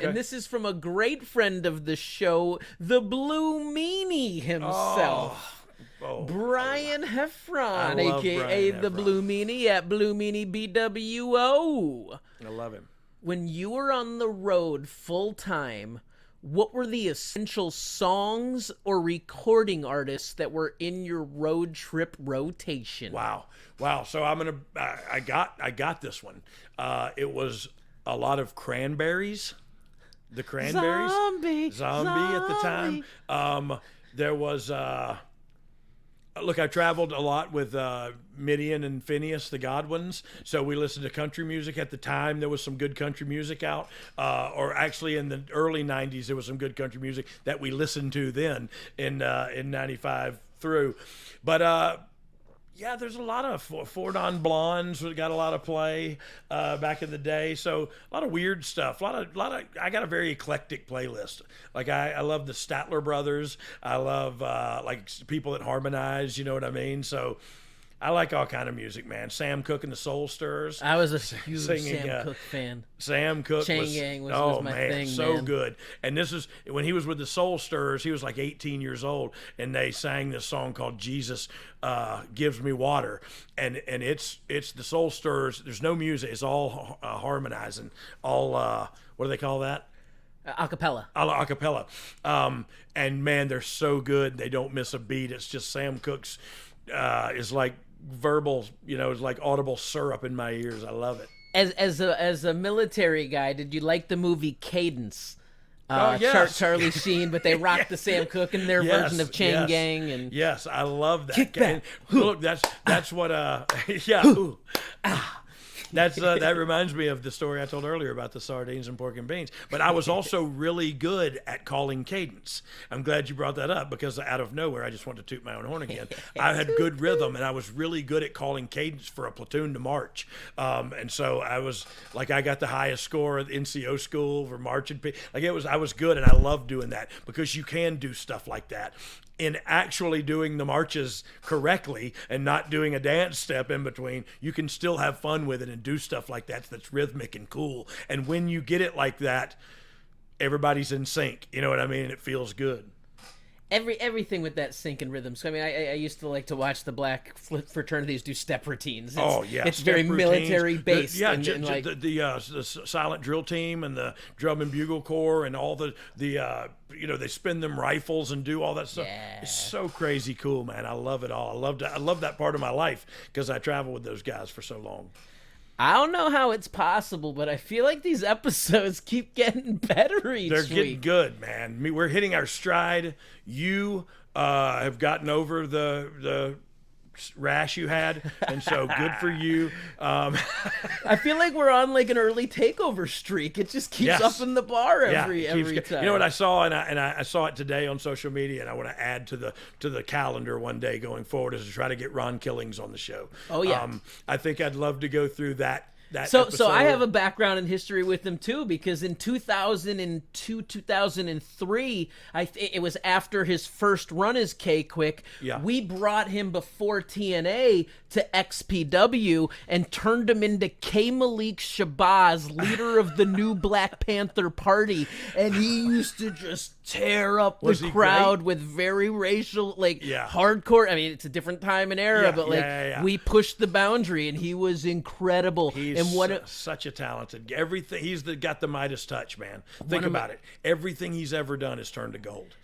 And this is from a great friend of the show, the Blue Meanie himself. Brian Heffron, a.k.a. the Blue Meanie at Blue Meanie BWO. I love him. When you were on the road full-time, what were the essential songs or recording artists that were in your road trip rotation? Wow. So I got this one. It was a lot of Cranberries. The Cranberries. Zombie at the time. There was, look, I traveled a lot with Midian and Phineas, the Godwins. So we listened to country music at the time. There was some good country music out. Or actually in the early 90s, there was some good country music that we listened to then in 95 through. But, yeah, there's a lot of Four Non Blondes got a lot of play back in the day. So a lot of weird stuff. A lot of. I got a very eclectic playlist. Like I love the Statler Brothers. I love like people that harmonize. You know what I mean? So I like all kind of music, man. Sam Cooke and the Soul Stirrers. I was a huge Sam Cooke fan. Sam Cooke was my thing, so man. good. And this is when he was with the Soul Stirrers. He was like 18 years old, and they sang this song called "Jesus Gives Me Water." And it's the Soul Stirrers. There's no music. It's all harmonizing. All what do they call that? Acapella. Acapella. And man, they're so good. They don't miss a beat. It's just Sam Cooke's is like verbal, is like audible syrup in my ears. I love it. As a military guy, did you like the movie Cadence? Yes. Charlie Sheen, but they rocked the Sam Cooke in their version of Chain Gang. And yes, I love that. Kick back. Look, that's what yeah. That reminds me of the story I told earlier about the sardines and pork and beans. But I was also really good at calling cadence. I'm glad you brought that up, because out of nowhere, I just want to toot my own horn again. I had good rhythm, and I was really good at calling cadence for a platoon to march. And so I was like, I got the highest score at NCO school for marching. I was good, and I love doing that, because you can do stuff like that in actually doing the marches correctly and not doing a dance step in between. You can still have fun with it and do stuff like that that's rhythmic and cool. And when you get it like that, everybody's in sync. You know what I mean? And it feels good. Everything with that sync and rhythm. So I mean, I used to like to watch the black fraternities do step routines. It's very military based. The silent drill team and the drum and bugle corps and all the they spin them rifles and do all that stuff. Yeah. It's so crazy cool, man. I love it all. I love that part of my life, because I traveled with those guys for so long. I don't know how it's possible, but I feel like these episodes keep getting better each week. They're getting good, man. We're hitting our stride. You have gotten over the rash you had, and so good for you. I feel like we're on like an early takeover streak. It just keeps up in the bar every time. You know what I saw, and I saw it today on social media, and I want to add to the calendar one day going forward, is to try to get Ron Killings on the show. Oh yeah, I think I'd love to go through that. So I have a background in history with him too, because in 2002, 2003, it was after his first run as K-Quick, we brought him before TNA to XPW and turned him into K. Malik Shabazz, leader of the new Black Panther Party, and he used to just tear up the crowd with very racial, hardcore. I mean, it's a different time and era, but we pushed the boundary, and he was incredible. He's such a talented. Everything got the Midas touch, man. Think about it. Everything he's ever done is turned to gold.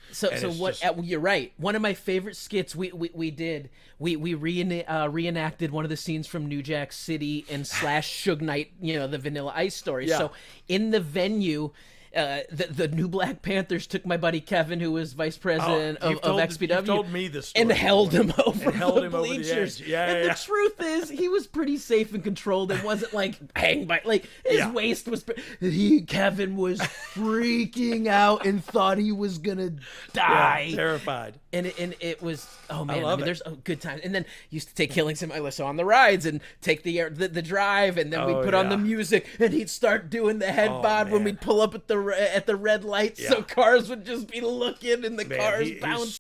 You're right. One of my favorite skits we did. We reenacted one of the scenes from New Jack City and Suge Knight, the Vanilla Ice story. Yeah. So in the venue, the new Black Panthers took my buddy Kevin, who was vice president of XPW, you told me this story, and held him over the bleachers. Over the edge. The truth is, he was pretty safe and controlled. It wasn't like hang by, like his waist was. Kevin was freaking out and thought he was gonna die, terrified. And it was there's good times. And then used to take Killings in my on the rides and take the drive, and then we'd put on the music, and he'd start doing the head bod when we'd pull up at the red lights, so cars would just be looking and the cars bounce.